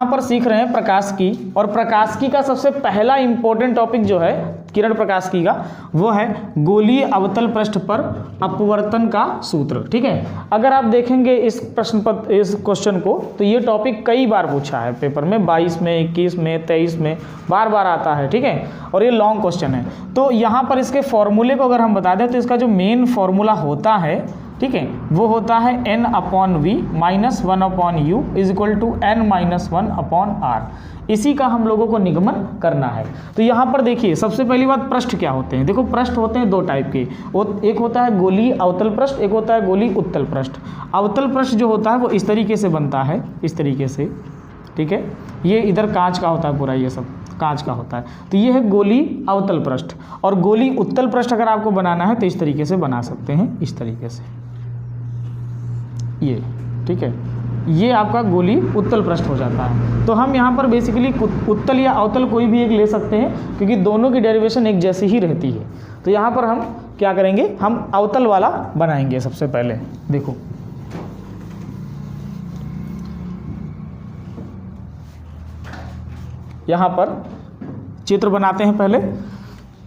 यहाँ पर सीख रहे हैं प्रकाशिकी, और प्रकाशिकी का सबसे पहला इंपॉर्टेंट टॉपिक जो है किरण प्रकाशिकी का, वो है गोलीय अवतल पृष्ठ पर अपवर्तन का सूत्र। ठीक है, अगर आप देखेंगे इस इस क्वेश्चन को, तो ये टॉपिक कई बार पूछा है पेपर में, 22 में, 21 में, 23 में, बार बार आता है। ठीक है, और ये लॉन्ग क्वेश्चन है। तो यहाँ पर इसके फॉर्मूले को अगर हम बता दें, तो इसका जो मेन फॉर्मूला होता है, ठीक है, वो होता है n/v -1/u = n-1/r। इसी का हम लोगों को निगमन करना है। तो यहाँ पर देखिए, सबसे पहली बात, पृष्ठ क्या होते हैं। देखो, पृष्ठ होते हैं दो टाइप के, एक होता है गोलीय अवतल पृष्ठ, एक होता है गोलीय उत्तल पृष्ठ। अवतल पृष्ठ जो होता है वो इस तरीके से बनता है, इस तरीके से। ठीक है, ये इधर कांच का होता है पूरा, ये सब कांच का होता है। तो ये है गोलीय अवतल पृष्ठ। और गोलीय उत्तल पृष्ठ अगर आपको बनाना है तो इस तरीके से बना सकते हैं, इस तरीके से, ये। ठीक है, ये आपका गोलीय उत्तल पृष्ठ हो जाता है। तो हम यहाँ पर बेसिकली उत्तल या अवतल कोई भी एक ले सकते हैं, क्योंकि दोनों की डेरिवेशन एक जैसी ही रहती है। तो यहाँ पर हम क्या करेंगे, हम अवतल वाला बनाएंगे सबसे पहले। देखो, यहाँ पर चित्र बनाते हैं पहले।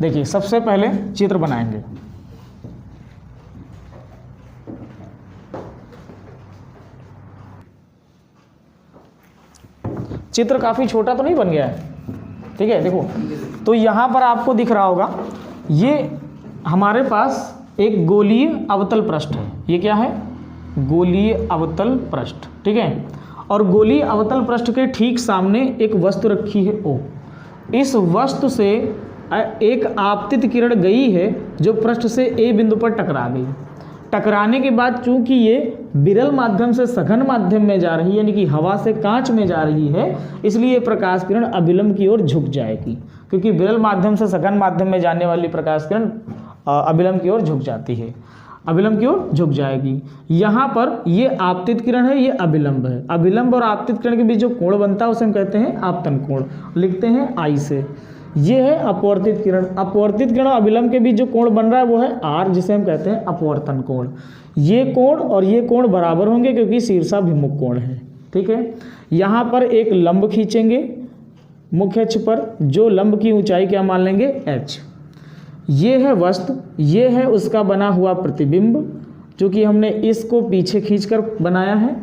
देखिए, सबसे पहले चित्र बनाएंगे। चित्र काफ़ी छोटा तो नहीं बन गया है? ठीक है, देखो, तो यहाँ पर आपको दिख रहा होगा, ये हमारे पास एक गोलीय अवतल पृष्ठ है। ये क्या है? गोलीय अवतल पृष्ठ। ठीक है, और गोलीय अवतल पृष्ठ के ठीक सामने एक वस्तु रखी है O। इस वस्तु से एक आपतित किरण गई है, जो पृष्ठ से A बिंदु पर टकरा गई। टकराने के बाद चूंकि ये विरल माध्यम से सघन माध्यम में जा रही है, यानी कि हवा से कांच में जा रही है, इसलिए प्रकाश किरण अभिलंब की ओर झुक जाएगी, क्योंकि विरल माध्यम से सघन माध्यम में जाने वाली प्रकाश किरण अभिलंब की ओर झुक जाती है, अभिलंब की ओर झुक जाएगी। यहाँ पर ये आपतित किरण है, ये अभिलंब है। अभिलंब और आपतित किरण के बीच जो कोण बनता है उसे हम कहते हैं आपतन कोण, लिखते हैं I से। ये है अपवर्तित किरण। अपवर्तित किरण और अभिलंब के बीच जो कोण बन रहा है वो है R, जिसे हम कहते हैं अपवर्तन कोण। ये कोण और ये कोण बराबर होंगे, क्योंकि शीर्षाभिमुख कोण है। ठीक है, यहाँ पर एक लंब खींचेंगे मुख्य अक्ष पर, जो लंब की ऊंचाई क्या मान लेंगे, h। ये है वस्तु, ये है उसका बना हुआ प्रतिबिंब, जो कि हमने इसको पीछे खींचकर बनाया है।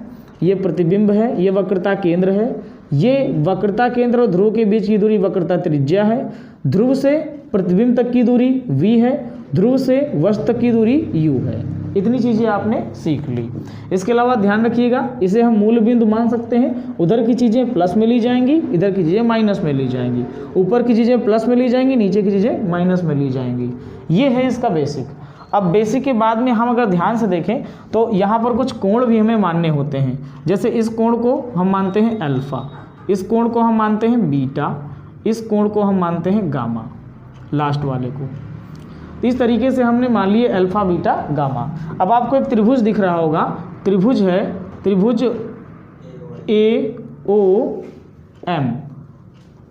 ये प्रतिबिंब है, ये वक्रता केंद्र है। ये वक्रता केंद्र और ध्रुव के बीच की दूरी वक्रता त्रिज्या है। ध्रुव से प्रतिबिंब तक की दूरी v है, ध्रुव से वस्तु तक की दूरी u है। इतनी चीज़ें आपने सीख ली। इसके अलावा ध्यान रखिएगा, इसे हम मूल बिंदु मान सकते हैं। उधर की चीज़ें प्लस में ली जाएंगी, इधर की चीज़ें माइनस में ली जाएंगी। ऊपर की चीज़ें प्लस में ली जाएंगी, नीचे की चीज़ें माइनस में ली जाएंगी। ये है इसका बेसिक। अब बेसिक के बाद में हम अगर ध्यान से देखें, तो यहाँ पर कुछ कोण भी हमें मानने होते हैं। जैसे इस कोण को हम मानते हैं अल्फा, इस कोण को हम मानते हैं बीटा, इस कोण को हम मानते हैं गामा, लास्ट वाले को। इस तरीके से हमने मान लिए अल्फा, बीटा, गामा। अब आपको एक त्रिभुज दिख रहा होगा, त्रिभुज है, त्रिभुज AOM,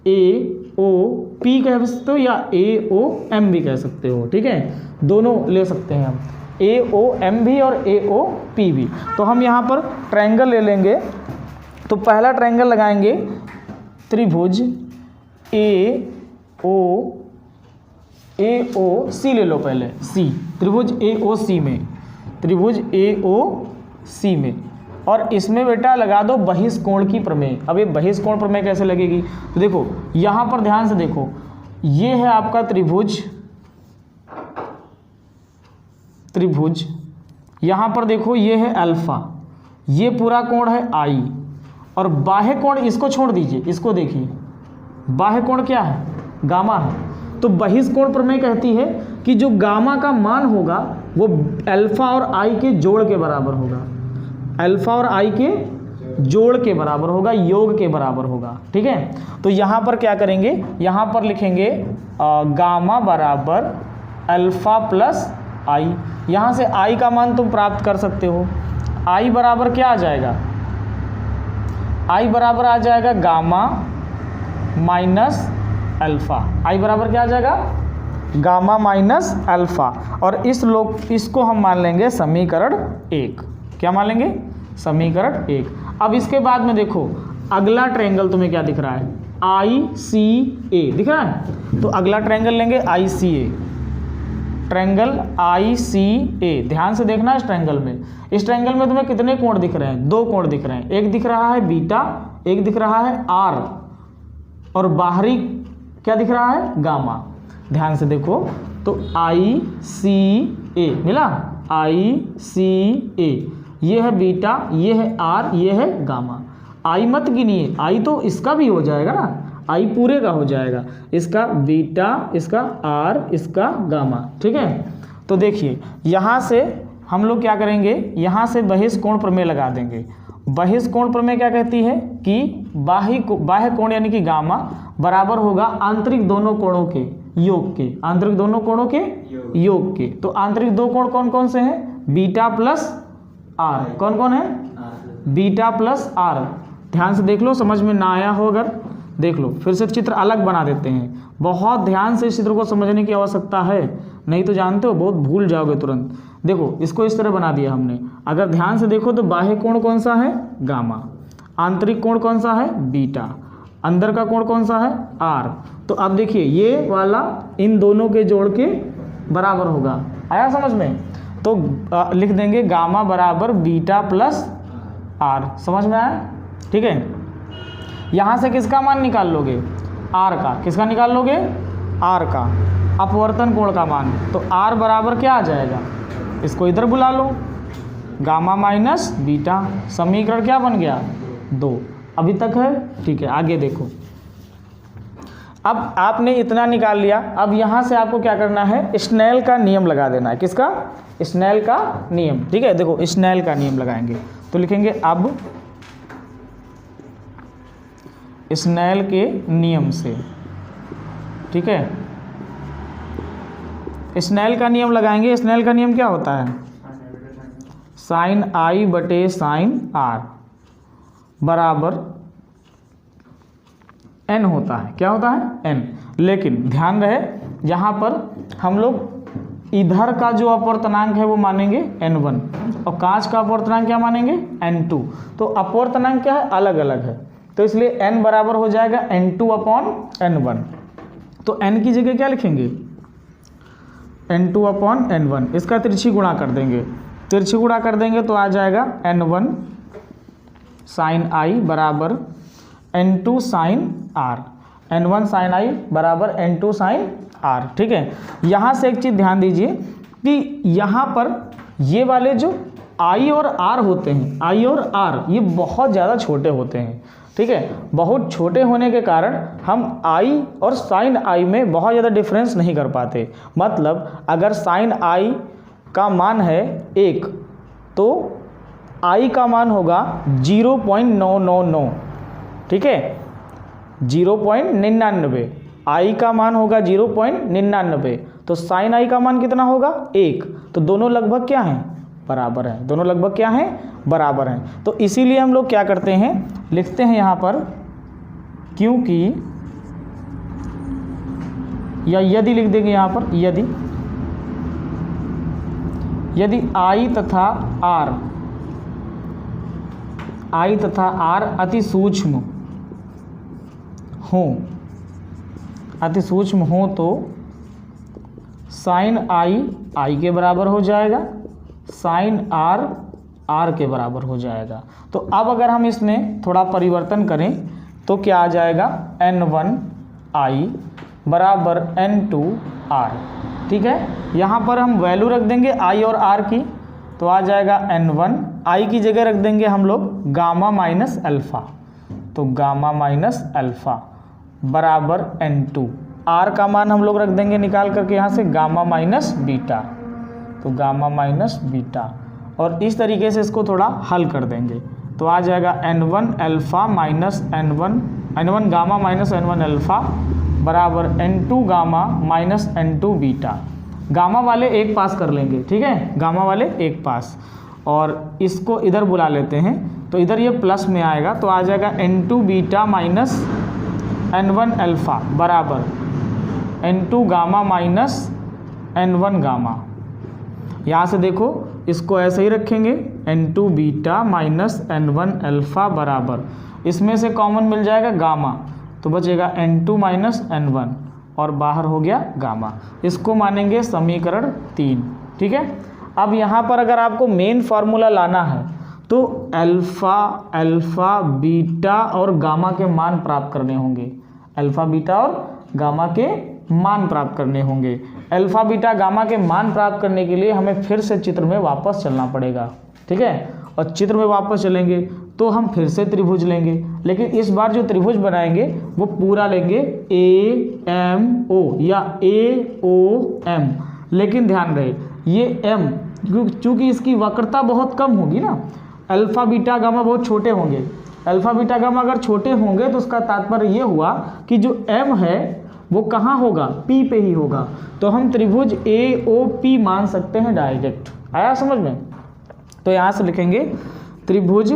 AOP कह सकते हो या AOM भी कह सकते हो। ठीक है, दोनों ले सकते हैं हम, AOM भी और AOP भी। तो हम यहाँ पर ट्रायंगल ले लेंगे। तो पहला ट्रायंगल लगाएंगे, त्रिभुज AOC ले लो पहले, C, त्रिभुज AOC में, त्रिभुज AOC में, और इसमें बेटा लगा दो बहिष्कोण की प्रमेय। अब ये बहिष्कोण प्रमेय कैसे लगेगी? तो देखो, यहाँ पर ध्यान से देखो, ये है आपका त्रिभुज, त्रिभुज, यहाँ पर देखो ये है अल्फा, ये पूरा कोण है I, और बाह्य कोण इसको छोड़ दीजिए, इसको देखिए, बाह्य कोण क्या है, गामा है। तो बहिष्कोण प्रमेय कहती है कि जो गामा का मान होगा वो अल्फा और I के जोड़ के बराबर होगा, अल्फा और I के जोड़ के बराबर होगा, योग के बराबर होगा। ठीक है, तो यहाँ पर क्या करेंगे, यहाँ पर लिखेंगे गामा बराबर अल्फा प्लस I। यहाँ से I का मान तुम प्राप्त कर सकते हो। I बराबर क्या आ जाएगा, I बराबर आ जाएगा गामा माइनस अल्फा। I बराबर क्या आ जाएगा, गामा माइनस अल्फा। और इसको हम मान लेंगे समीकरण 1। क्या मान लेंगे, समीकरण 1। अब इसके बाद में देखो, अगला ट्रायंगल तुम्हें क्या दिख रहा है, ICA दिख रहा है। तो अगला ट्रायंगल लेंगे ICA, ट्रायंगल ICA। ध्यान से देखना इस ट्रायंगल में, इस ट्रायंगल में तुम्हें कितने कोण दिख रहे हैं, 2 कोण दिख रहे हैं। एक दिख रहा है बीटा, एक दिख रहा है R, और बाहरी क्या दिख रहा है, गामा। ध्यान से देखो, तो ICA मिला, ICA, ये है बीटा, ये है R, ये है गामा। I मत गिनिए, I तो इसका भी हो जाएगा ना, I पूरे का हो जाएगा, इसका बीटा, इसका R, इसका गामा, ठीक है। तो देखिए यहाँ से हम लोग क्या करेंगे, यहाँ से बहिष्कोण प्रमेय लगा देंगे। बहिष्कोण प्रमेय क्या कहती है कि बाह्य कोण यानी कि गामा बराबर होगा आंतरिक दोनों कोणों के योग के, आंतरिक दोनों कोणों के योग के। तो आंतरिक दो कोण कौन कौन से हैं, बीटा प्लस आर। कौन कौन है, बीटा प्लस आर। ध्यान से देख लो, समझ में ना आया हो अगर देख लो, फिर से चित्र अलग बना देते हैं। बहुत ध्यान से इस चित्र को समझने की आवश्यकता है, नहीं तो जानते हो बहुत भूल जाओगे तुरंत। देखो इसको इस तरह बना दिया हमने, अगर ध्यान से देखो तो बाह्य कोण कौन सा है, गामा, आंतरिक कोण कौन सा है, बीटा, अंदर का कोण कौन सा है, आर। तो अब देखिए ये वाला इन दोनों के जोड़ के बराबर होगा, आया समझ में। तो लिख देंगे गामा बराबर बीटा प्लस आर, समझ में आया, ठीक है। यहाँ से किसका मान निकाल लोगे, आर का, किसका निकाल लोगे, आर का, अपवर्तन कोण का मान। तो आर बराबर क्या आ जाएगा, इसको इधर बुला लो, गामा माइनस बीटा। समीकरण क्या बन गया, 2। अभी तक है, ठीक है। आगे देखो, अब आपने इतना निकाल लिया, अब यहाँ से आपको क्या करना है, स्नेल का नियम लगा देना है। किसका, स्नेल का नियम, ठीक है। देखो स्नेल का नियम लगाएंगे तो लिखेंगे अब स्नेल के नियम से, ठीक है। स्नेल का नियम लगाएंगे। स्नेल का नियम क्या होता है, साइन आई बटे साइन आर बराबर n होता है। क्या होता है, n। लेकिन ध्यान रहे यहाँ पर हम लोग इधर का जो अपवर्तनांक है वो मानेंगे n1 और कांच का अपवर्तनांक क्या मानेंगे, n2। तो अपवर्तनांक क्या है, अलग अलग है, तो इसलिए n बराबर हो जाएगा n2/n1। तो n की जगह क्या लिखेंगे, n2/n1। इसका तिरछी गुणा कर देंगे, तिरछी गुणा कर देंगे तो आ जाएगा n1 साइन आई बराबर n2 sign are, n1 sign आई बराबर n2 साइन आर, ठीक है। यहाँ से एक चीज़ ध्यान दीजिए कि यहाँ पर ये वाले जो आई और आर होते हैं, आई और आर, ये बहुत ज़्यादा छोटे होते हैं, ठीक है। बहुत छोटे होने के कारण हम आई और साइन आई में बहुत ज़्यादा डिफरेंस नहीं कर पाते। मतलब अगर साइन आई का मान है 1 तो आई का मान होगा 0.999, ठीक है, 0.99। आई का मान होगा 0.99, तो साइन आई का मान कितना होगा, 1। तो दोनों लगभग क्या हैं, बराबर हैं, दोनों लगभग क्या हैं, बराबर हैं। तो इसीलिए हम लोग क्या करते हैं, लिखते हैं यहाँ पर, क्योंकि या यदि लिख देंगे यहाँ पर, यदि आई तथा आर अति सूक्ष्म हो तो साइन आई के बराबर हो जाएगा, साइन आर के बराबर हो जाएगा। तो अब अगर हम इसमें थोड़ा परिवर्तन करें तो क्या आ जाएगा, n1 आई बराबर n2 आर, ठीक है। यहाँ पर हम वैल्यू रख देंगे आई और आर की, तो आ जाएगा n1, आई की जगह रख देंगे हम लोग गामा माइनस अल्फ़ा, तो गामा माइनस अल्फ़ा बराबर n2, आर का मान हम लोग रख देंगे निकाल करके यहाँ से गामा माइनस बीटा, तो गामा माइनस बीटा, और इस तरीके से इसको थोड़ा हल कर देंगे तो आ जाएगा n1 alpha minus n1 gamma minus n1 alpha बराबर n2 gamma minus n2 beta. Gamma वाले एक पास कर लेंगे, ठीक है, गामा वाले एक पास, और इसको इधर बुला लेते हैं तो इधर ये प्लस में आएगा, तो आ जाएगा n2 beta minus n1 alpha बराबर n2 gamma minus n1 gamma. यहाँ से देखो इसको ऐसे ही रखेंगे N2 beta minus N1 alpha बराबर, इसमें से कॉमन मिल जाएगा गामा, तो बचेगा N2 माइनस N1 और बाहर हो गया गामा। इसको मानेंगे समीकरण 3। ठीक है, अब यहाँ पर अगर आपको मेन फार्मूला लाना है तो अल्फ़ा बीटा और गामा के मान प्राप्त करने होंगे। अल्फ़ा बीटा और गामा के मान प्राप्त करने होंगे। अल्फ़ा बीटा गामा के मान प्राप्त करने के लिए हमें फिर से चित्र में वापस चलना पड़ेगा। ठीक है, और चित्र में वापस चलेंगे तो हम फिर से त्रिभुज लेंगे, लेकिन इस बार जो त्रिभुज बनाएंगे वो पूरा लेंगे AMO या AOM। लेकिन ध्यान रहे ये M चूँकि इसकी वक्रता बहुत कम होगी ना, अल्फ़ा बीटा गामा बहुत छोटे होंगे। अल्फ़ा बीटा गामा अगर छोटे होंगे तो उसका तात्पर्य ये हुआ कि जो M है वो कहाँ होगा, P पे ही होगा। तो हम त्रिभुज AOP मान सकते हैं डायरेक्ट। आया समझ में? तो यहाँ से लिखेंगे त्रिभुज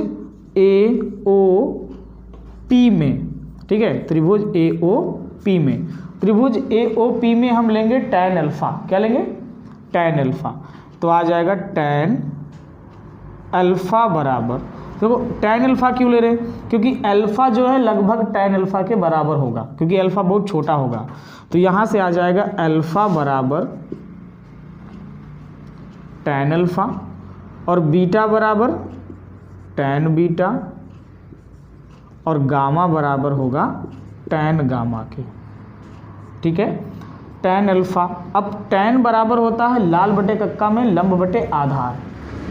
AOP में। ठीक है, त्रिभुज AOP में, त्रिभुज AOP में हम लेंगे tan अल्फ़ा। क्या लेंगे? tan alpha. तो आ जाएगा tan अल्फ़ा बराबर, देखो tan अल्फ़ा क्यों ले रहे हैं, क्योंकि अल्फ़ा जो है लगभग tan अल्फ़ा के बराबर होगा, क्योंकि अल्फ़ा बहुत छोटा होगा। तो यहाँ से आ जाएगा अल्फ़ा बराबर tan अल्फ़ा और बीटा बराबर tan बीटा और गामा बराबर होगा tan गामा के। ठीक है, tan अल्फ़ा। अब tan बराबर होता है लाल बटे कक्का में लंब बटे आधार,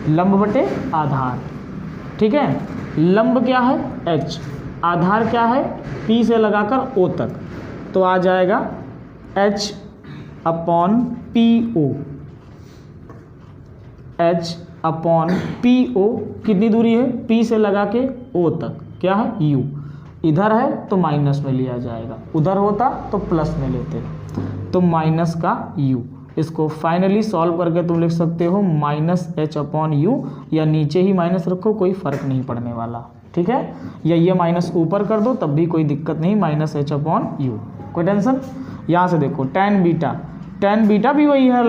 लंब बटे आधार। ठीक है, लंब क्या है H, आधार क्या है P से लगाकर O तक, तो आ जाएगा H upon PO। H upon PO कितनी दूरी है, P से लगा के O तक, क्या है U। इधर है तो माइनस में लिया जाएगा, उधर होता तो प्लस में लेते, तो माइनस का U। इसको फाइनली सॉल्व करके तुम लिख सकते हो माइनस H अपॉन U, या नीचे ही माइनस रखो, कोई फ़र्क नहीं पड़ने वाला। ठीक है, या ये माइनस ऊपर कर दो तब भी कोई दिक्कत नहीं, माइनस H अपॉन U, कोई टेंशन। यहाँ से देखो tan बीटा भी वही है,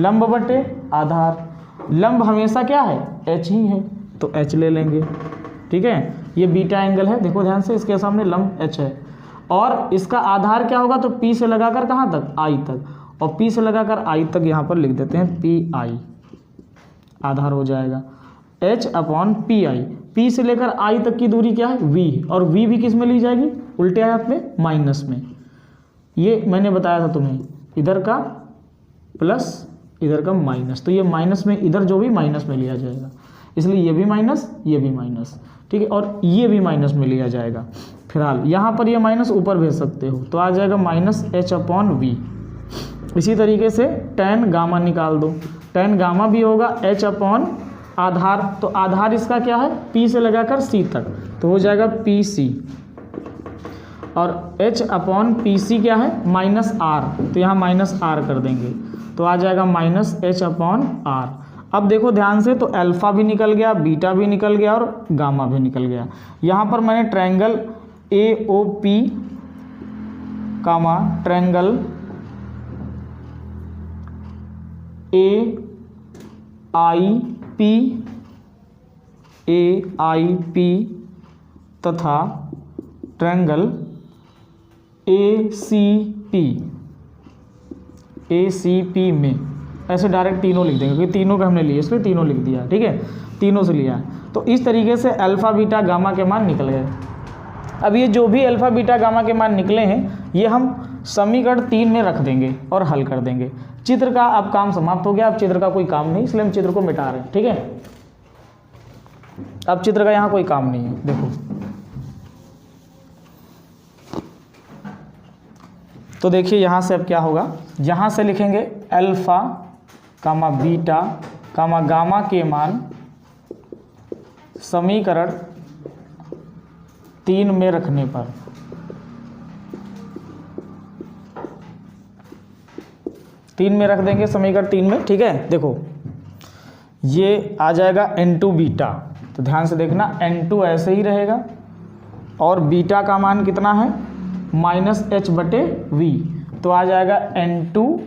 लंब बटे आधार। लंब हमेशा क्या है H ही है, तो H ले लेंगे। ठीक है, ये बीटा एंगल है, देखो ध्यान से, इसके सामने लंब H है और इसका आधार क्या होगा, तो P से लगाकर कहाँ तक, I तक, और P से लगाकर I तक यहाँ पर लिख देते हैं PI, आधार हो जाएगा H अपॉन PI। P से लेकर I तक की दूरी क्या है V, और V भी किस में ली जाएगी, उल्टे हाथ में, माइनस में। ये मैंने बताया था तुम्हें, इधर का प्लस इधर का माइनस, तो ये माइनस में, इधर जो भी माइनस में लिया जाएगा, इसलिए ये भी माइनस, ये भी माइनस। ठीक है, और ये भी माइनस में लिया जाएगा। फिलहाल यहाँ पर ये माइनस ऊपर भेज सकते हो, तो आ जाएगा माइनस H अपॉन V। इसी तरीके से tan गामा निकाल दो, tan गामा भी होगा H अपॉन आधार, तो आधार इसका क्या है P से लगाकर C तक, तो हो जाएगा PC, और H अपॉन PC क्या है माइनस R, तो यहाँ माइनस R कर देंगे, तो आ जाएगा माइनस H अपॉन R। अब देखो ध्यान से, तो अल्फ़ा भी निकल गया, बीटा भी निकल गया और गामा भी निकल गया। यहाँ पर मैंने ट्रायंगल AOP कामा ट्रायंगल AIP तथा ट्रायंगल ACP में ऐसे डायरेक्ट तीनों लिख देंगे, क्योंकि तीनों का हमने लिए, इसलिए तीनों लिख दिया। ठीक है, तीनों से लिया। तो इस तरीके से अल्फ़ा बीटा गामा के मान निकल गए। अब ये जो भी अल्फ़ा बीटा गामा के मान निकले हैं, ये हम समीकरण 3 में रख देंगे और हल कर देंगे। चित्र का अब काम समाप्त हो गया, अब चित्र का कोई काम नहीं, इसलिए हम चित्र को मिटा रहे हैं। ठीक है, अब चित्र का यहाँ कोई काम नहीं है। देखो, तो देखिए यहाँ से अब क्या होगा, यहाँ से लिखेंगे अल्फ़ा कामा बीटा कामा गामा के मान समीकरण 3 में रखने पर रख देंगे, समीकरण 3 में। ठीक है, देखो ये आ जाएगा N2 बीटा, तो ध्यान से देखना N2 ऐसे ही रहेगा, और बीटा का मान कितना है माइनस H बटे V, तो आ जाएगा N2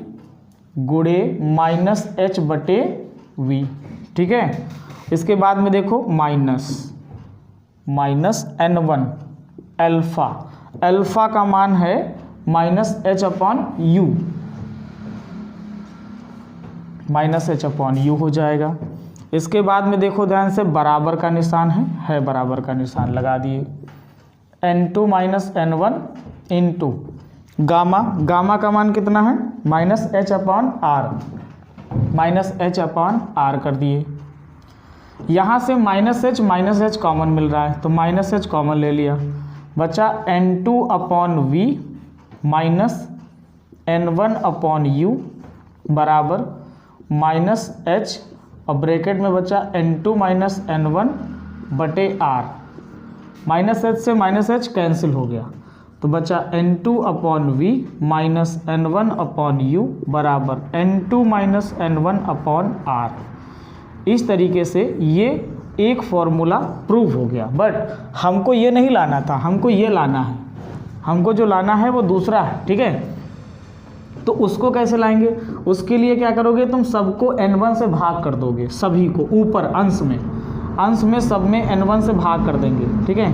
गुणे माइनस H बटे V। ठीक है, इसके बाद में देखो माइनस n1 अल्फ़ा, अल्फ़ा का मान है -h/u, -h/u हो जाएगा। इसके बाद में देखो ध्यान से, बराबर का निशान है बराबर का निशान लगा दिए। n2 - n1 into gamma, gamma का मान कितना है -h/r कर दिए। यहाँ से -h कॉमन मिल रहा है तो -h कॉमन ले लिया, बचा n2/v -n1/u बराबर -h और ब्रैकेट में बचा n2 - n1 बटे r। -h से -h कैंसिल हो गया तो बचा n2/v -n1/u बराबर n2 - n1/r। इस तरीके से ये एक फॉर्मूला प्रूव हो गया। बट हमको ये नहीं लाना था, हमको ये लाना है, हमको जो लाना है वो दूसरा है, ठीक है। तो उसको कैसे लाएंगे, उसके लिए क्या करोगे, तुम सबको n1 से भाग कर दोगे, सभी को ऊपर अंश में सब में n1 से भाग कर देंगे, ठीक है।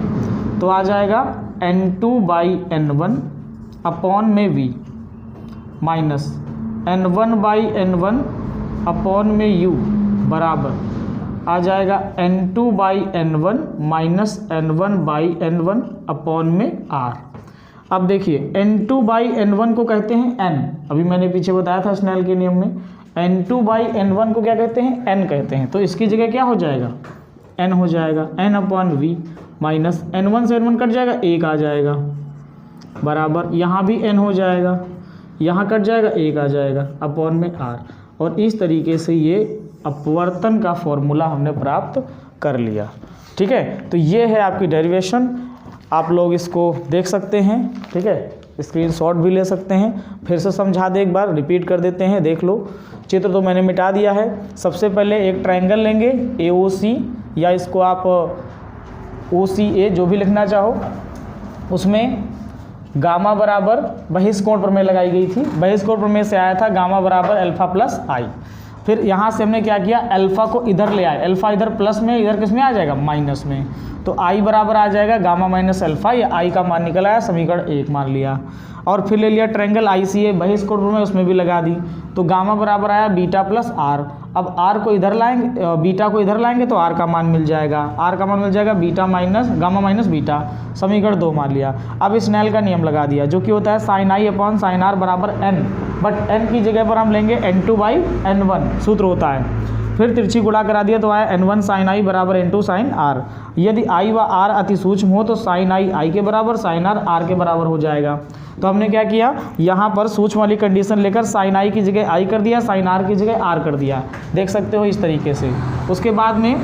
तो आ जाएगा n2/n1 अपॉन में v माइनस n1/n1 अपॉन में u बराबर आ जाएगा n2/n1 माइनस n1/n1 अपॉन में r। अब देखिए n2/n1 को कहते हैं n, अभी मैंने पीछे बताया था स्नेल के नियम में, n2/n1 को क्या कहते हैं, n कहते हैं। तो इसकी जगह क्या हो जाएगा, n हो जाएगा, n/v माइनस n1 से n1 कट जाएगा, 1 आ जाएगा बराबर, यहाँ भी n हो जाएगा, यहाँ कट जाएगा, 1 आ जाएगा अपॉन में r। और इस तरीके से ये अपवर्तन का फॉर्मूला हमने प्राप्त कर लिया, ठीक है। तो ये है आपकी डेरिवेशन, आप लोग इसको देख सकते हैं, ठीक है, स्क्रीनशॉट भी ले सकते हैं। फिर से समझा दे, एक बार रिपीट कर देते हैं, देख लो। चित्र तो मैंने मिटा दिया है। सबसे पहले एक ट्रायंगल लेंगे AOC, या इसको आप OCA जो भी लिखना चाहो, उसमें गामा बराबर बहिष्कोण प्रमेय लगाई गई थी। बहिष्कोण प्रमेय से आया था गामा बराबर अल्फा प्लस आई। फिर यहाँ से हमने क्या किया, अल्फा को इधर ले आए, अल्फा इधर प्लस में, इधर किस में आ जाएगा, माइनस में। तो आई बराबर आ जाएगा गामा माइनस अल्फा, या आई का मान निकल आया, समीकरण 1 मान लिया। और फिर ले लिया ट्रायंगल ICA बहिष्कोण में, उसमें भी लगा दी। तो गामा बराबर आया बीटा प्लस आर। अब आर को इधर लाएंगे, बीटा को इधर लाएंगे तो आर का मान मिल जाएगा, आर का मान मिल जाएगा beta minus gamma minus beta, समीकरण 2 मान लिया। अब स्नेल का नियम लगा दिया, जो कि होता है sine i upon sine r बराबर n, बट n की जगह पर हम लेंगे n2/n1 सूत्र होता है। फिर तिरछी गुणा करा दिया तो आया n1 साइन आई बराबर n2 साइन आर। यदि आई व आर अति सूक्ष्म हो तो साइन आई के बराबर, साइन आर के बराबर हो जाएगा। तो हमने क्या किया, यहाँ पर सूक्ष्म वाली कंडीशन लेकर साइन आई की जगह आई कर दिया, साइन आर की जगह आर कर दिया, देख सकते हो इस तरीके से। उसके बाद में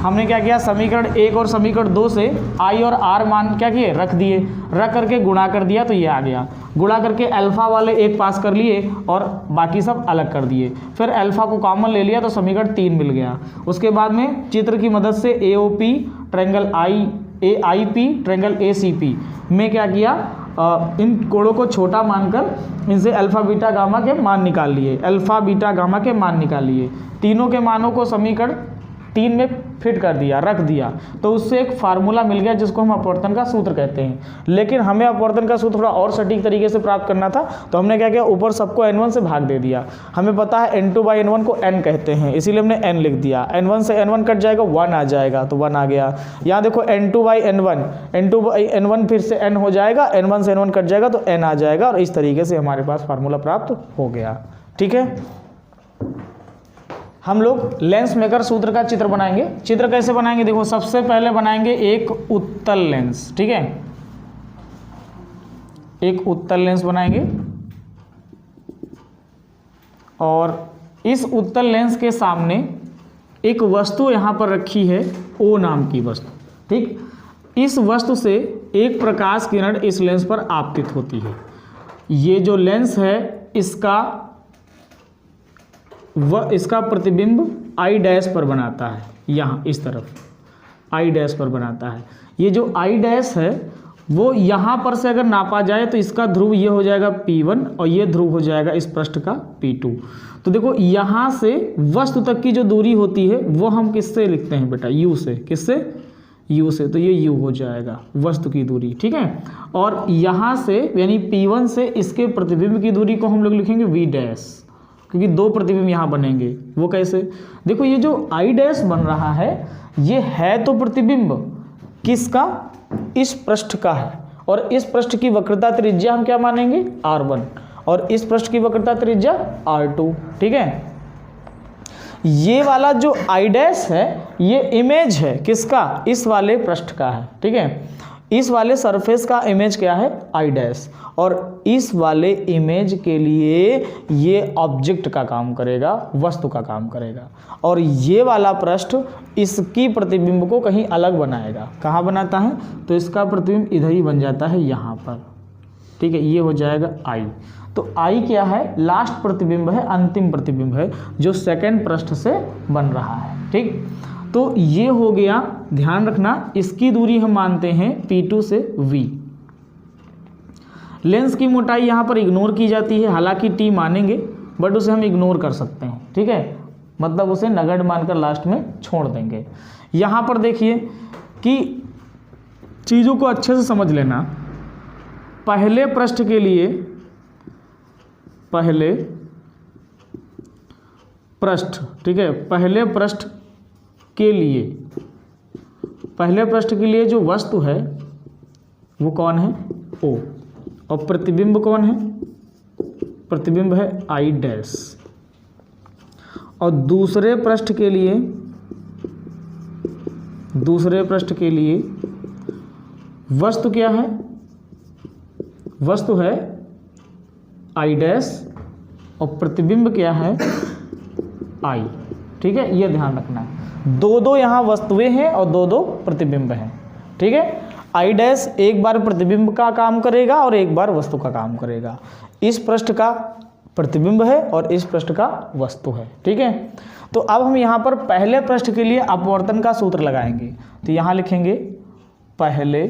हमने क्या किया, समीकरण 1 और समीकरण 2 से आई और आर मान क्या किए, रख दिए, रख करके गुणा कर दिया तो ये आ गया। गुणा करके अल्फा वाले एक पास कर लिए और बाकी सब अलग कर दिए। फिर अल्फा को कॉमन ले लिया तो समीकरण 3 मिल गया। उसके बाद में चित्र की मदद से AOP triangle AIP triangle ACP में क्या किया, इन कोणों को छोटा मानकर इनसे अल्फा बीटा गामा के मान निकाल लिए, अल्फा बीटा गामा के मान निकाल लिए। तीनों के मानों को समीकरण 3 में फिट कर दिया, रख दिया, तो उससे एक फार्मूला मिल गया जिसको हम अपवर्तन का सूत्र कहते हैं। लेकिन हमें अपवर्तन का सूत्र थोड़ा और सटीक तरीके से प्राप्त करना था, तो हमने क्या किया, ऊपर सबको n1 से भाग दे दिया। हमें पता है n2/n1 को n कहते हैं, इसीलिए हमने n लिख दिया। n1 से n1 कट जाएगा, 1 आ जाएगा, तो 1 आ गया। यहाँ देखो n2/n1 फिर से n हो जाएगा, n1 से n1 कट जाएगा तो n आ जाएगा, और इस तरीके से हमारे पास फार्मूला प्राप्त हो गया, ठीक है। हम लोग लेंस मेकर सूत्र का चित्र बनाएंगे। चित्र कैसे बनाएंगे, देखो सबसे पहले बनाएंगे एक उत्तल लेंस, ठीक है, एक उत्तल लेंस बनाएंगे। और इस उत्तल लेंस के सामने एक वस्तु यहाँ पर रखी है, O नाम की वस्तु, ठीक। इस वस्तु से एक प्रकाश किरण इस लेंस पर आपतित होती है। ये जो लेंस है इसका प्रतिबिंब I डैश पर बनाता है, यहाँ इस तरफ I डैश पर बनाता है। ये जो I डैश है वो यहाँ पर से अगर नापा जाए तो इसका ध्रुव ये हो जाएगा P1 और ये ध्रुव हो जाएगा इस पृष्ठ का P2। तो देखो यहाँ से वस्तु तक की जो दूरी होती है वो हम किससे लिखते हैं बेटा, U से। किससे? U से। तो ये U हो जाएगा वस्तु की दूरी, ठीक है। और यहाँ से यानी P1 से इसके प्रतिबिंब की दूरी को हम लोग लिखेंगे V डैश, क्योंकि दो प्रतिबिंब यहाँ बनेंगे। वो कैसे? देखो ये जो I डैश बन रहा है ये है तो प्रतिबिंब किसका, इस पृष्ठ का है, और इस पृष्ठ की वक्रता त्रिज्या हम क्या मानेंगे, R1, और इस पृष्ठ की वक्रता त्रिज्या R2, ठीक है। ये वाला जो I डैश है ये इमेज है किसका, इस वाले पृष्ठ का है, ठीक है। इस वाले सरफेस का इमेज क्या है, I डैश, और इस वाले इमेज के लिए ये ऑब्जेक्ट का काम करेगा, वस्तु का काम करेगा, और ये वाला पृष्ठ इसकी प्रतिबिंब को कहीं अलग बनाएगा। कहाँ बनाता है? तो इसका प्रतिबिंब इधर ही बन जाता है, यहाँ पर, ठीक है। ये हो जाएगा I। तो I क्या है, लास्ट प्रतिबिंब है, अंतिम प्रतिबिंब है जो सेकंड पृष्ठ से बन रहा है, ठीक। तो ये हो गया, ध्यान रखना इसकी दूरी हम मानते हैं P2 से V। लेंस की मोटाई यहाँ पर इग्नोर की जाती है, हालांकि T मानेंगे बट उसे हम इग्नोर कर सकते हैं, ठीक है, मतलब उसे नगण्य मानकर लास्ट में छोड़ देंगे। यहाँ पर देखिए कि चीज़ों को अच्छे से समझ लेना। पहले पृष्ठ के लिए, पहले पृष्ठ, ठीक है, पहले पृष्ठ के लिए, पहले पृष्ठ के लिए जो वस्तु है वो कौन है, O, और प्रतिबिंब कौन है, प्रतिबिंब है I डैश। और दूसरे पृष्ठ के लिए, दूसरे पृष्ठ के लिए वस्तु क्या है, वस्तु है I डैश, और प्रतिबिंब क्या है, I, ठीक है। ये ध्यान रखना है, दो दो यहाँ वस्तुएं हैं और दो दो प्रतिबिंब हैं, ठीक है। I डैश एक बार प्रतिबिंब का काम करेगा और एक बार वस्तु का काम करेगा। इस पृष्ठ का प्रतिबिंब है और इस पृष्ठ का वस्तु है, ठीक है। तो अब हम यहाँ पर पहले पृष्ठ के लिए अपवर्तन का सूत्र लगाएंगे। तो यहाँ लिखेंगे पहले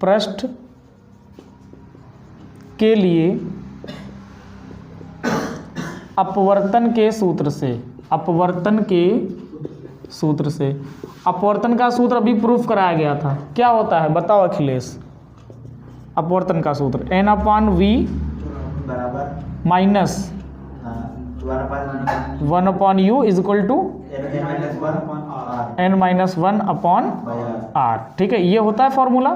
पृष्ठ के लिए अपवर्तन के सूत्र से, अपवर्तन के सूत्र से। अपवर्तन का सूत्र अभी प्रूफ कराया गया था, क्या होता है बताओ अखिलेश? अपवर्तन का सूत्र N/V minus 1/U is equal to N-1/R, ठीक है, ये होता है फॉर्मूला।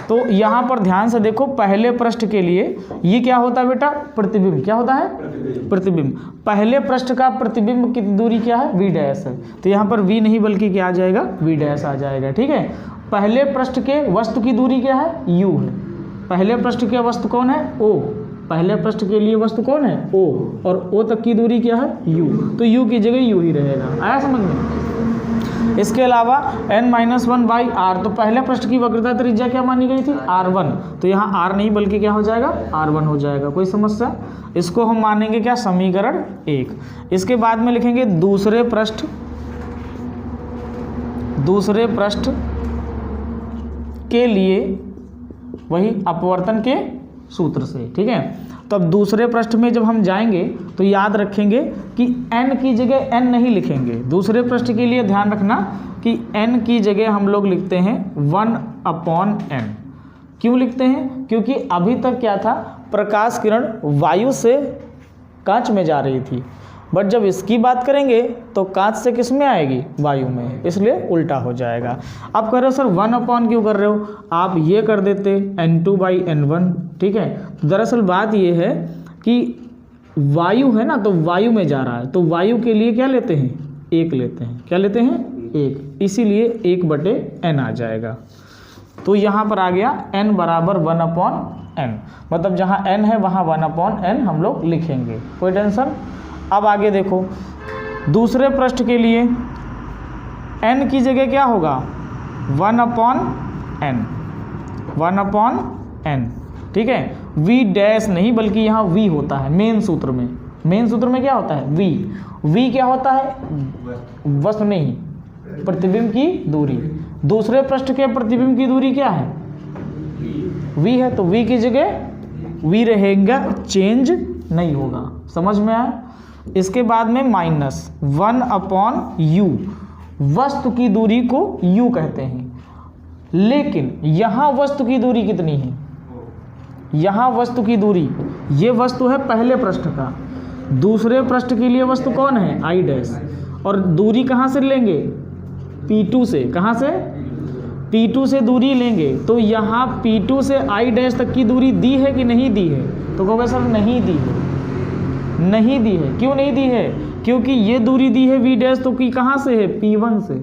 तो यहाँ पर ध्यान से देखो, पहले पृष्ठ के लिए ये क्या होता है बेटा, प्रतिबिंब। क्या होता है? प्रतिबिंब। पहले पृष्ठ का प्रतिबिंब की दूरी क्या है, V डैश है। तो यहाँ पर V नहीं बल्कि क्या आ जाएगा, V डैश आ जाएगा, ठीक है। पहले पृष्ठ के वस्तु की दूरी क्या है, U है। पहले पृष्ठ के वस्तु कौन है, O। पहले पृष्ठ के लिए वस्तु कौन है, O, और O तक की दूरी क्या है, U। तो U की जगह U ही रहेगा। आया समझ में? इसके अलावा N-1/R, तो पहले पृष्ठ की वक्रता त्रिज्या क्या मानी गई थी, R1। तो यहाँ R नहीं बल्कि क्या हो जाएगा, R1 हो जाएगा। कोई समस्या? इसको हम मानेंगे क्या, समीकरण 1। इसके बाद में लिखेंगे दूसरे पृष्ठ, दूसरे पृष्ठ के लिए वही अपवर्तन के सूत्र से, ठीक है। तो अब दूसरे पृष्ठ में जब हम जाएंगे तो याद रखेंगे कि n की जगह n नहीं लिखेंगे। दूसरे पृष्ठ के लिए ध्यान रखना कि n की जगह हम लोग लिखते हैं 1/n। क्यों लिखते हैं? क्योंकि अभी तक क्या था, प्रकाश किरण वायु से कांच में जा रही थी, बट जब इसकी बात करेंगे तो कांच से किस में आएगी, वायु में, इसलिए उल्टा हो जाएगा। आप कह रहे हो सर 1/, क्यों कर रहे हो? आप ये कर देते N2/N1, ठीक है। दरअसल बात ये है कि वायु है ना, तो वायु में जा रहा है, तो वायु के लिए क्या लेते हैं, 1 लेते हैं। क्या लेते हैं, 1, इसीलिए 1/n आ जाएगा। तो यहाँ पर आ गया n बराबर 1/n, मतलब जहाँ n है वहाँ 1/n हम लोग लिखेंगे, कोई टेंशन। अब आगे देखो, दूसरे पृष्ठ के लिए n की जगह क्या होगा, 1/n, 1/n, ठीक है। V डैश नहीं बल्कि यहाँ V होता है मेन सूत्र में। मेन सूत्र में क्या होता है, V क्या होता है, वस्तु नहीं, प्रतिबिंब की दूरी। दूसरे पृष्ठ के प्रतिबिंब की दूरी क्या है, v है तो v की जगह v रहेगा, चेंज नहीं होगा। समझ में आया? इसके बाद में -1/u, वस्तु की दूरी को u कहते हैं। लेकिन यहाँ वस्तु की दूरी कितनी है? यहाँ वस्तु की दूरी, ये वस्तु है पहले पृष्ठ का, दूसरे पृष्ठ के लिए वस्तु कौन है? i dash. और दूरी कहाँ से लेंगे? P2 से। कहाँ से? P2 से दूरी लेंगे। तो यहाँ P2 से i डैश तक की दूरी दी है कि नहीं दी है? तो कहोगे सर नहीं दी है। नहीं दी है, क्यों नहीं दी है? क्योंकि ये दूरी दी है v डैश, तो कि कहाँ से है? P1 से।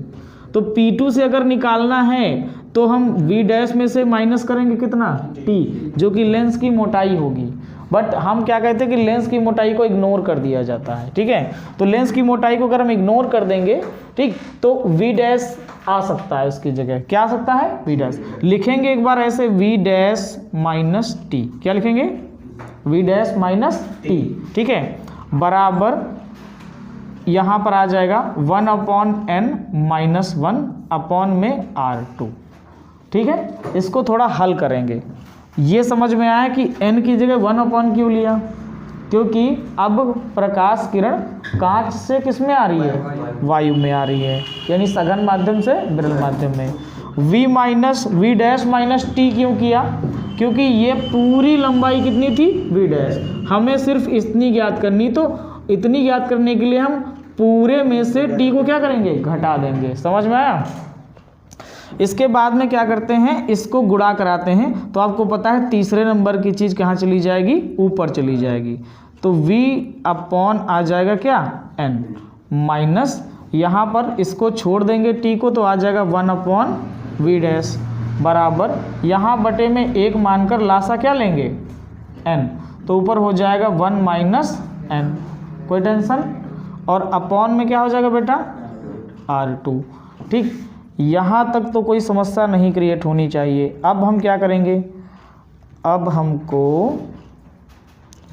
तो P2 से अगर निकालना है तो हम v डैश में से माइनस करेंगे कितना? t, जो कि लेंस की मोटाई होगी। बट हम क्या कहते हैं कि लेंस की मोटाई को इग्नोर कर दिया जाता है, ठीक है। तो लेंस की मोटाई को अगर हम इग्नोर कर देंगे, ठीक, तो v डैश आ सकता है उसकी जगह। क्या आ सकता है? v dash. लिखेंगे एक बार ऐसे, v डैश माइनस टी। क्या लिखेंगे? v डैश माइनस टी, ठीक है, बराबर यहाँ पर आ जाएगा 1/n माइनस 1 में r2, ठीक है। इसको थोड़ा हल करेंगे। ये समझ में आया कि n की जगह 1/n क्यों लिया? क्योंकि अब प्रकाश किरण कांच से किस में आ रही है? वायु में आ रही है, यानी सघन माध्यम से विरल माध्यम में। v डैश माइनस टी क्यों किया? क्योंकि ये पूरी लंबाई कितनी थी? v dash. हमें सिर्फ इतनी ज्ञात करनी, तो इतनी ज्ञात करने के लिए हम पूरे में से t को क्या करेंगे? घटा देंगे। समझ में आया? इसके बाद में क्या करते हैं? इसको गुणा कराते हैं। तो आपको पता है तीसरे नंबर की चीज़ कहाँ चली जाएगी? ऊपर चली जाएगी। तो v/, आ जाएगा क्या? n माइनस, यहाँ पर इसको छोड़ देंगे t को, तो आ जाएगा 1/v डैश बराबर, यहाँ बटे में 1 मानकर लासा क्या लेंगे? n, तो ऊपर हो जाएगा 1 माइनस n। कोई टेंशन? और अपॉन में क्या हो जाएगा बेटा? r2, ठीक। यहाँ तक तो कोई समस्या नहीं क्रिएट होनी चाहिए। अब हम क्या करेंगे? अब हमको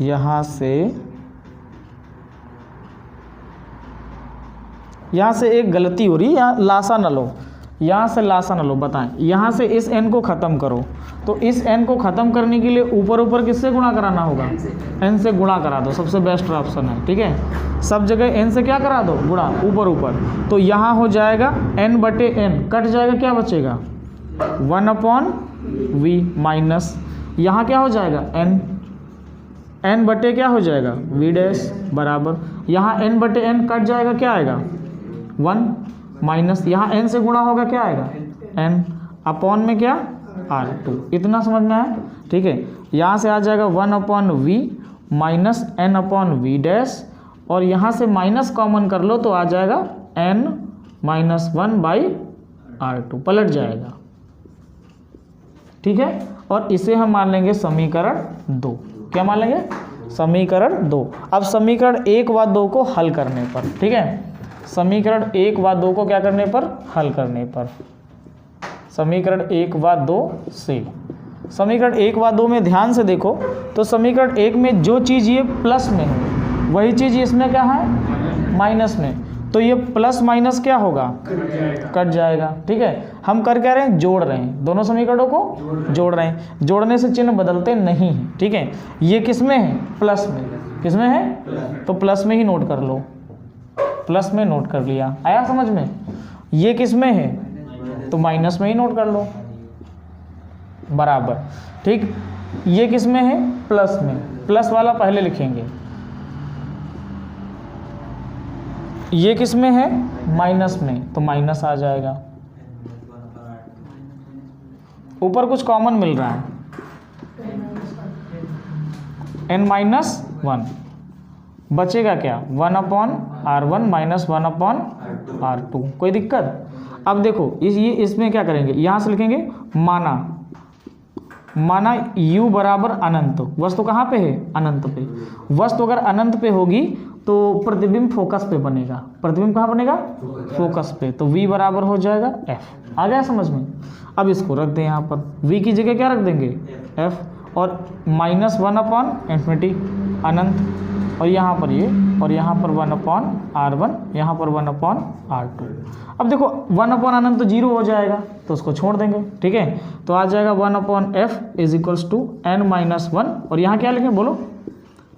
यहाँ से एक गलती हो रही है, यहाँ लासा न लो, यहाँ से लासा न लो। बताएं, यहाँ से इस n को ख़त्म करो। तो इस n को ख़त्म करने के लिए ऊपर किससे गुणा कराना होगा? n से गुणा करा दो, सबसे बेस्ट ऑप्शन है, ठीक है। सब जगह n से क्या करा दो? गुणा, ऊपर। तो यहाँ हो जाएगा n/n, कट जाएगा, क्या बचेगा? 1/v माइनस, यहाँ क्या हो जाएगा? n बटे क्या हो जाएगा? v डैश बराबर, यहाँ n/n कट जाएगा, क्या आएगा? 1 माइनस, यहाँ n से गुणा होगा, क्या आएगा? n अपॉन में क्या? r2। इतना समझ में आया? ठीक है। यहाँ से आ जाएगा 1/v माइनस n/v डैश, और यहाँ से माइनस कॉमन कर लो तो आ जाएगा n-1/r2, पलट जाएगा, ठीक है। और इसे हम मान लेंगे समीकरण 2। क्या मान लेंगे? समीकरण 2। अब समीकरण 1 व 2 को हल करने पर, ठीक है, समीकरण 1 व 2 को क्या करने पर? हल करने पर। समीकरण 1 व 2 से, समीकरण 1 व 2 में ध्यान से देखो तो समीकरण 1 में जो चीज़ ये प्लस में है वही चीज़ इसमें क्या है? माइनस में। तो ये प्लस माइनस क्या होगा? कट जाएगा, ठीक है। हम कर क्या रहे हैं? जोड़ रहे हैं, दोनों समीकरणों को जोड़ रहे हैं। जोड़ने से चिन्ह बदलते नहीं हैं, ठीक है। ये किस में है? प्लस में। किस में है? तो प्लस में ही नोट कर लो, प्लस में नोट कर लिया। आया समझ में? ये किस में है? तो माइनस में ही नोट कर लो, बराबर, ठीक। ये किस में है? प्लस में। प्लस वाला पहले लिखेंगे। ये किस में है? माइनस में, तो माइनस आ जाएगा। ऊपर कुछ कॉमन मिल रहा है, n-1 बचेगा क्या? 1/r1 minus 1/r2। कोई दिक्कत? अब देखो इसमें क्या करेंगे? यहाँ से लिखेंगे माना u बराबर अनंत। वस्तु कहाँ पे है? अनंत पे। वस्तु अगर अनंत पे होगी तो प्रतिबिंब फोकस पे बनेगा। प्रतिबिंब कहाँ बनेगा? फोकस पे। तो v बराबर हो जाएगा f। आ गया समझ में? अब इसको रख दें यहाँ पर, v की जगह क्या रख देंगे? f, और -1/∞ अनंत, और यहाँ पर ये, और यहाँ पर 1/R1, यहाँ पर 1/R2। अब देखो 1 अनंत तो 0 हो जाएगा, तो उसको छोड़ देंगे, ठीक है। तो आ जाएगा 1/f is equals to n-1, और यहाँ क्या लिखें बोलो,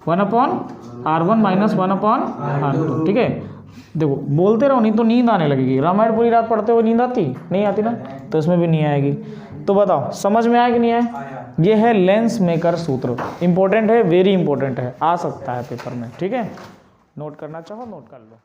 1/R1 माइनस 1/R2, ठीक है। देखो बोलते रहो, नहीं तो नींद आने लगेगी। रामायण पूरी रात पढ़ते हुए नींद आती नहीं आती ना, तो इसमें भी नहीं आएगी। तो बताओ समझ में आया कि नहीं आया? ये है लेंस मेकर सूत्र, इंपॉर्टेंट है, वेरी इंपॉर्टेंट है, आ सकता है पेपर में, ठीक है। नोट करना चाहो नोट कर लो।